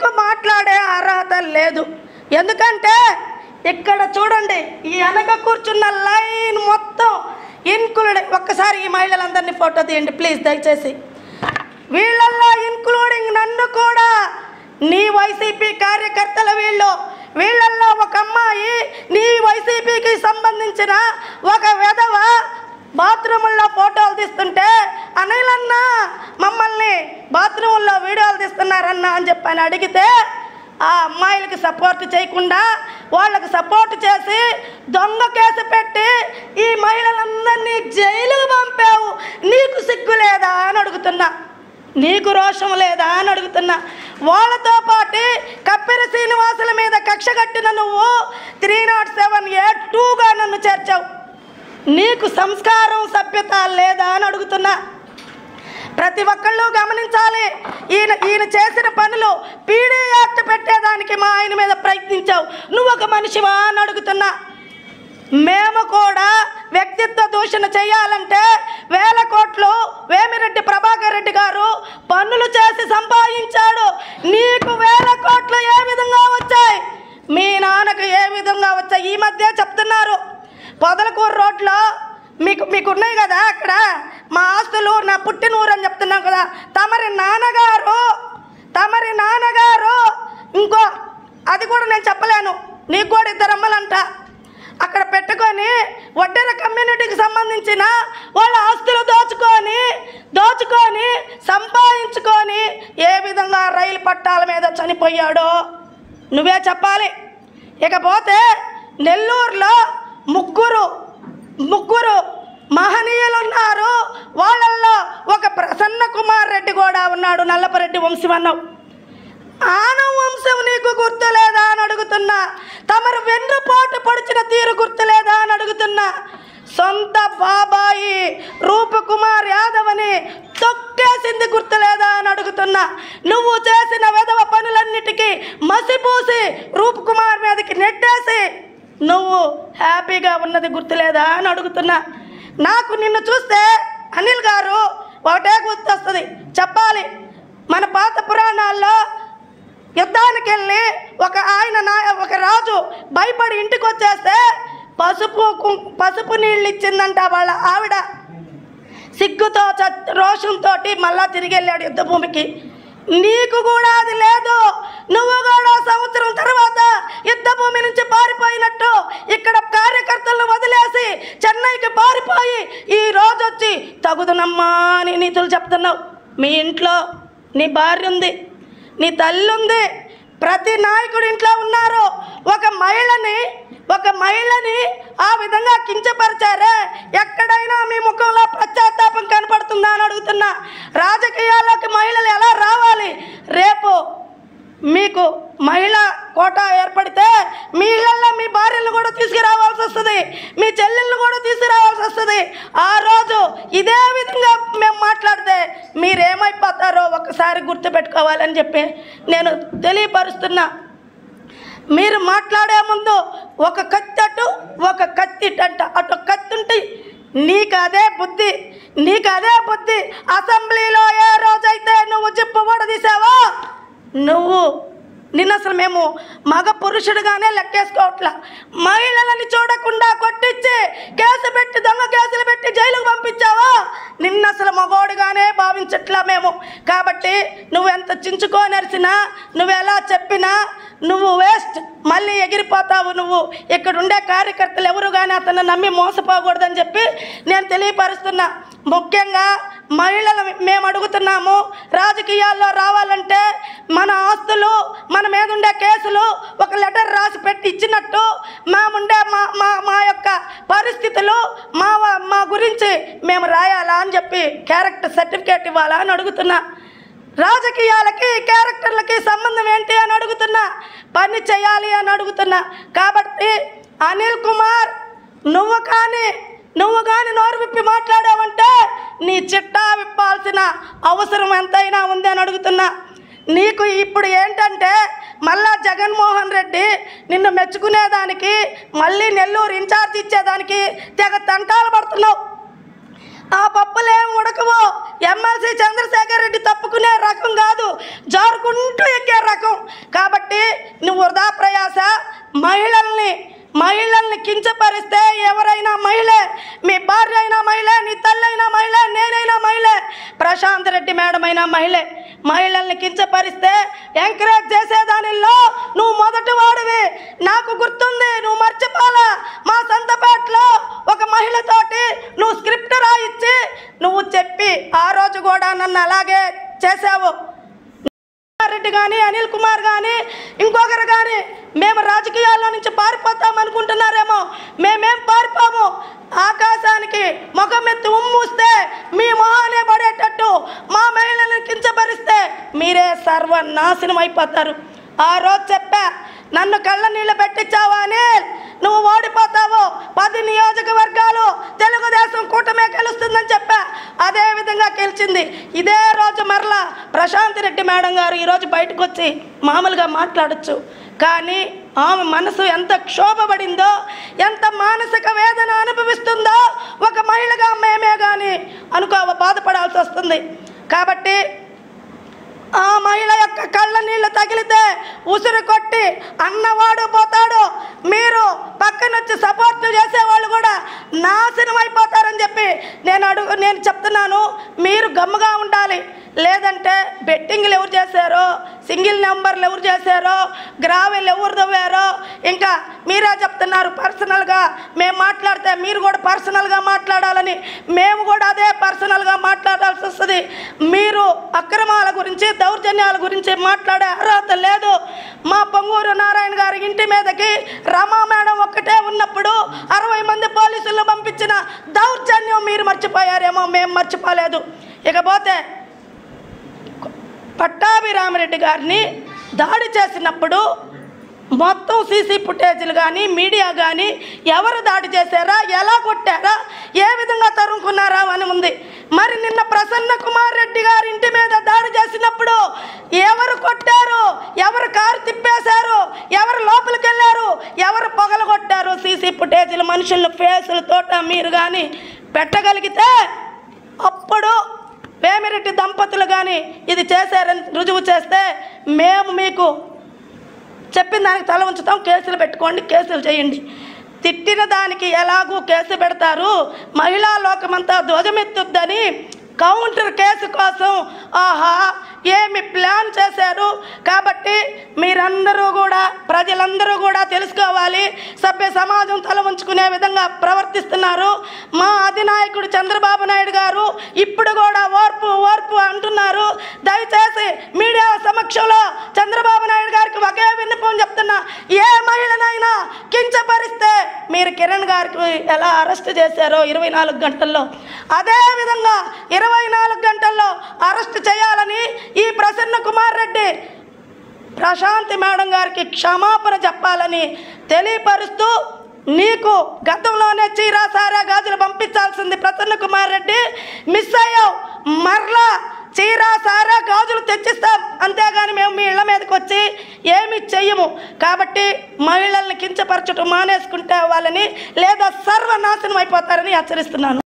నీకు మాట్లాడే అర్హత లేదు. ఎందుకంటే ఇక్కడ చూడండి, ఈ వెనక కూర్చున్న లైన్ మొత్తం ఇన్క్లూడ్. ఒక్కసారి ఈ మహిళలందరినీ ఫోటో తీయండి ప్లీజ్ దయచేసి. వీళ్ళల్లో ఇన్క్లూడింగ్ నన్ను కూడా, నీ వైసీపీ కార్యకర్తలు వీళ్ళల్లో ఒక అమ్మాయి, నీ వైసీపీకి సంబంధించిన ఒక విధవ బాత్రూముల్లో ఫోటోలు తీస్తుంటే, అనిలన్న మమ్మల్ని బాత్రూముల్లో వీడియోలు తీస్తున్నారన్న అని చెప్పని అడిగితే, ఆ అమ్మాయిలకి సపోర్ట్ చేయకుండా వాళ్ళకి సపోర్ట్ చేసి దొంగ కేసు పెట్టి ఈ మహిళలందరినీ జైలుకు పంపావు. నీకు సిగ్గు లేదా అని అడుగుతున్నా, నీకు రోషం లేదా అని అడుగుతున్నా. వాళ్ళతో పాటు కప్పిరి శ్రీనివాసుల మీద కక్ష కట్టిన నువ్వు 307A2గా నన్ను చేర్చావు. నీకు సంస్కారం సభ్యత లేదా అని అడుగుతున్నా. ప్రతి ఒక్కళ్ళు గమనించాలి, ఈయన చేసిన పనులు పీడీ యాక్ట్ పెట్టేదానికి మా ఆయన మీద ప్రయత్నించావు. నువ్వు ఒక మనిషివా అని అడుగుతున్నా. మేము కూడా వ్యక్తిత్వ దూషణ చేయాలంటే 1000 కోట్లు వేమిరెడ్డి ప్రభాకర్ రెడ్డి గారు పన్నులు చేసి సంపాదించాడు. నీకు 1000 కోట్లు ఏ విధంగా వచ్చాయి, మీ నాన్నకు ఏ విధంగా వచ్చాయి? ఈ మధ్య చెప్తున్నారు, పొదలకూరు రోడ్లో మీకు ఉన్నాయి కదా, అక్కడ మా ఆస్తులు నా పుట్టినూరు అని చెప్తున్నాం కదా. తమరి నాన్నగారు ఇంకో అది కూడా నేను చెప్పలేను, నీకు కూడా 2 అమ్మలంట అక్కడ పెట్టుకొని వడ్డెర కమ్యూనిటీకి సంబంధించిన వాళ్ళ ఆస్తులు దోచుకొని సంపాదించుకొని ఏ విధంగా రైలు పట్టాల మీద చనిపోయాడో నువ్వే చెప్పాలి. ఇకపోతే నెల్లూరులో ముగ్గురు మహనీయులు ఉన్నారు. వాళ్ళల్లో ఒక ప్రసన్న కుమార్ రెడ్డి కూడా ఉన్నాడు, నల్లపరెడ్డి వంశం అన్నావు. ఆనం వంశం నీకు గుర్తులేదా అని అడుగుతున్నా. తమరు వెన్నుపోటు పొడిచిన తీరు గుర్తులేదా అని అడుగుతున్నా. సొంత బాబాయి రూపకుమార్ యాదవ్ అని తొక్కేసింది గుర్తులేదా అని అడుగుతున్నా. నువ్వు చేసిన వెధవ పనులన్నిటికీ మసిపూసి రూపకుమార్ మీదకి నెట్టేసి నువ్వు హ్యాపీగా ఉన్నది గుర్తులేదా అని అడుగుతున్నా. నాకు నిన్ను చూస్తే అనిల్ గారు ఒకటే గుర్తొస్తుంది, చెప్పాలి. మన పాత పురాణాల్లో యుద్ధానికి వెళ్ళి ఒక రాజు భయపడి ఇంటికి వచ్చేస్తే పసుపు నీళ్ళు ఇచ్చిందంట వాళ్ళ ఆవిడ. సిగ్గుతో రోషంతో మళ్ళా తిరిగి వెళ్ళాడు యుద్ధ భూమికి. నీకు కూడా అది లేదు. నువ్వు కూడా సంవత్సరం తర్వాత యుద్ధ భూమి నుంచి పారిపోయినట్టు ఇక్కడ కార్యకర్తలను వదిలేసి చెన్నైకి పారిపోయి ఈ రోజు వచ్చి తగుదునమ్మా అని నీతులు చెప్తున్నావు. మీ ఇంట్లో నీ భార్య ఉంది, నీ తల్లి ఉంది, ప్రతి నాయకుడి ఇంట్లో ఉన్నారు. ఒక మహిళని ఆ విధంగా కించపరిచారే, ఎక్కడైనా మీ ముఖంలో పశ్చాత్తాపం కనపడుతుందా అని అడుగుతున్నా. రాజకీయాల్లోకి మహిళలు ఎలా రావాలి? రేపు మీకు మహిళా కోటా ఏర్పడితే మీ ఇళ్లలో మీ భార్యలను కూడా తీసుకురావాల్సి వస్తుంది, మీ చెల్లెళ్ళను కూడా తీసుకురావాల్సి వస్తుంది. ఆ రోజు ఇదే విధంగా మేము మాట్లాడితే మీరేమైపోతారో ఒకసారి గుర్తుపెట్టుకోవాలని చెప్పి నేను తెలియపరుస్తున్నా. మీరు మాట్లాడే ముందు ఒక కత్తి అటు ఒక కత్తి ఇటంట, అటు కత్తి ఉంటే నీకు అదే బుద్ధి. అసెంబ్లీలో ఏ రోజైతే నువ్వు జిప్పు కూడా తీసావో నిన్న అసలు మేము మగ పురుషుడుగానే లెక్కేసుకోవట్లా. మహిళలని చూడకుండా కొట్టించి దొంగ కేసులు పెట్టి జైలుకు పంపించావా, నిన్న అసలు మగోడుగానే భావించట్లా మేము. కాబట్టి నువ్వు ఎంత చించుకోనరిసినా, నువ్వు ఎలా చెప్పినా నువ్వు వేస్ట్, మళ్ళీ ఎగిరిపోతావు. నువ్వు ఇక్కడ ఉండే కార్యకర్తలు ఎవరు కానీ అతను నమ్మి మోసపోకూడదని చెప్పి నేను తెలియపరుస్తున్నా. ముఖ్యంగా మహిళలు మేము అడుగుతున్నాము, రాజకీయాల్లో రావాలంటే మన ఆస్తులు, మన మీద ఉండే కేసులు ఒక లెటర్ రాసి పెట్టి ఇచ్చినట్టు మా యొక్క పరిస్థితులు మా గురించి మేము రాయాలా అని చెప్పి క్యారెక్టర్ సర్టిఫికేట్ ఇవ్వాలా అని అడుగుతున్నా. రాజకీయాలకి క్యారెక్టర్లకి సంబంధం ఏంటి అని అడుగుతున్నా. పని చేయాలి అని అడుగుతున్నా. కాబట్టి అనిల్ కుమార్ నువ్వు కానీ నోరు విప్పి మాట్లాడావంటే నీ చిట్టా విప్పాల్సిన అవసరం ఎంతైనా ఉంది అని అడుగుతున్నా. నీకు ఇప్పుడు ఏంటంటే మళ్ళా జగన్మోహన్ రెడ్డి నిన్ను మెచ్చుకునేదానికి, మళ్ళీ నెల్లూరు ఇన్ఛార్జ్ ఇచ్చేదానికి తెగ తంటాలు పడుతున్నావు. ఆ పప్పులేం ఉడకవు. ఎమ్మెల్సీ చంద్రశేఖర్ రెడ్డి తప్పుకునే రకం కాదు, జారుకుంటూ ఎక్కే రకం. కాబట్టి నువ్వు వృధా ప్రయాస. మహిళల్ని కించపరిస్తే ఎవరైనా మహిళే, మీ భార్య అయినా మహిళే, నీ తల్లి అయినా మహిళే, నేనైనా మహిళే, ప్రశాంత్ రెడ్డి మేడం అయినా మహిళే. మహిళల్ని కించపరిస్తే ఎంకరేజ్ చేసేదానిలో నువ్వు మొదటి వాడివి. నాకు గుర్తుంది, నువ్వు మర్చిపోలా. మా సంతపేటలో ఒక మహిళతోటి నువ్వు స్క్రిప్ట్ రాయిచ్చి నువ్వు చెప్పి ఆ రోజు కూడా నన్ను అలాగే చేసావు. రెడ్డి కానీ, అనిల్ కుమార్ కానీ, ఇంకొకరు కానీ మేము రాజకీయాల్లో నుంచి పారిపోతాం అనుకుంటున్నారేమో. మేమేం పారిపోము. ఆకాశానికి ముఖమెత్తి ఉమ్మూస్తే మీ మొహానే పడేటట్టు మా మహిళలను కించపరిస్తే మీరే సర్వనాశనం అయిపోతారు. ఆ రోజు చెప్పా, నన్ను కళ్ళ నీళ్ళు పెట్టించావా అని, నువ్వు ఓడిపోతావు. 10 నియోజకవర్గాలు తెలుగుదేశం కూటమే గెలుస్తుందని చెప్పా. అదే విధంగా గెలిచింది. ఇదే రోజు మరలా ప్రశాంత్ రెడ్డి మేడం గారు ఈరోజు బయటకు వచ్చి మామూలుగా మాట్లాడచ్చు. కానీ ఆమె మనసు ఎంత క్షోభపడిందో, ఎంత మానసిక వేదన అనుభవిస్తుందో ఒక మహిళగా మేమే కానీ బాధపడాల్సి వస్తుంది. కాబట్టి ఆ మహిళ యొక్క కళ్ళ నీళ్ళు తగిలితే ఉసురు కొట్టి అన్నవాడు పోతాడు. మీరు పక్కనొచ్చి సపోర్ట్ చేసేవాళ్ళు కూడా నాశనం అయిపోతారని చెప్పి నేను చెప్తున్నాను. మీరు గమ్ముగా ఉండాలి. లేదంటే బెట్టింగ్లు ఎవరు చేశారో, సింగిల్ నెంబర్లు ఎవరు చేశారో, గ్రావెల్ ఎవరు తవ్వారో ఇంకా మీరే చెప్తున్నారు. పర్సనల్గా మేము మాట్లాడితే మీరు కూడా పర్సనల్గా మాట్లాడాలని, మేము కూడా అదే పర్సనల్గా మాట్లాడాల్సి వస్తుంది. మీరు అక్రమాల గురించి, దౌర్జన్యాల గురించి మాట్లాడే అర్హత లేదు. మా పొంగూరు నారాయణ గారి ఇంటి మీదకి రమా మేడం ఒక్కటే ఉన్నప్పుడు 60 మంది పోలీసులను పంపించిన దౌర్జన్యం మీరు మర్చిపోయారేమో, మేము మర్చిపోలేదు. ఇకపోతే పట్టాభిరామిరెడ్డి గారిని దాడి చేసినప్పుడు మొత్తం సీసీ ఫుటేజీలు కానీ, మీడియా కానీ ఎవరు దాడి చేశారా, ఎలా కొట్టారా, ఏ విధంగా తరుముకున్నారా అని ఉంది. మరి నిన్న ప్రసన్న కుమార్ రెడ్డి గారి ఇంటి మీద దాడి చేసినప్పుడు ఎవరు కొట్టారు, ఎవరు కారు తిప్పేశారు, ఎవరు లోపలికి వెళ్ళారు, ఎవరు పొగలగొట్టారు, సీసీ ఫుటేజీలు మనుషుల ఫేసులతోట మీరు కానీ పెట్టగలిగితే అప్పుడు వేమిరెడ్డి దంపతులు కానీ ఇది చేశారని రుజువు చేస్తే మేము మీకు చెప్పిన దానికి తల ఉంచుతాం. కేసులు పెట్టుకోండి, కేసులు చేయండి. తిట్టిన దానికి ఎలాగూ కేసు పెడతారు. మహిళా లోకమంతా ధ్వజమెత్తుద్దని కౌంటర్ కేసు కోసం ఆహా ఏమి ప్లాన్ చేశారు. కాబట్టి మీరందరూ కూడా, ప్రజలందరూ కూడా తెలుసుకోవాలి. సభ్య సమాజం తల ఉంచుకునే విధంగా ప్రవర్తిస్తున్నారు. మా అధినాయకుడు చంద్రబాబు నాయుడు గారు ఇప్పుడు కూడా ఓర్పు ఓర్పు అంటున్నారు. దయచేసి మీడియా సమక్షంలో చంద్రబాబు నాయుడు గారికి ఒకే విన్నపం చెప్తున్నా, ఏ మహిళనైనా కించపరిస్తే మీరు కిరణ్ గారికి ఎలా అరెస్ట్ చేశారో 24 గంటల్లో, అదేవిధంగా 24 గంటల్లో అరెస్ట్ చేయాలని ఈ ప్రసన్న కుమార్ రెడ్డి ప్రశాంతి మేడం గారికి క్షమాపణ చెప్పాలని తెలియపరుస్తూ, నీకు గతంలోనే చీరా సారా గాజులు పంపించాల్సింది ప్రసన్న కుమార్ రెడ్డి, మిస్ అయ్యావు. మరలా చీరా సారా గాజులు తెచ్చిస్తాం, అంతేగాని మేము మీ ఇళ్ల మీదకి వచ్చి ఏమి చెయ్యము. కాబట్టి మహిళల్ని కించపరచడం మానేసుకుంటే వాళ్ళని, లేదా సర్వనాశనం అయిపోతారని హెచ్చరిస్తున్నాను.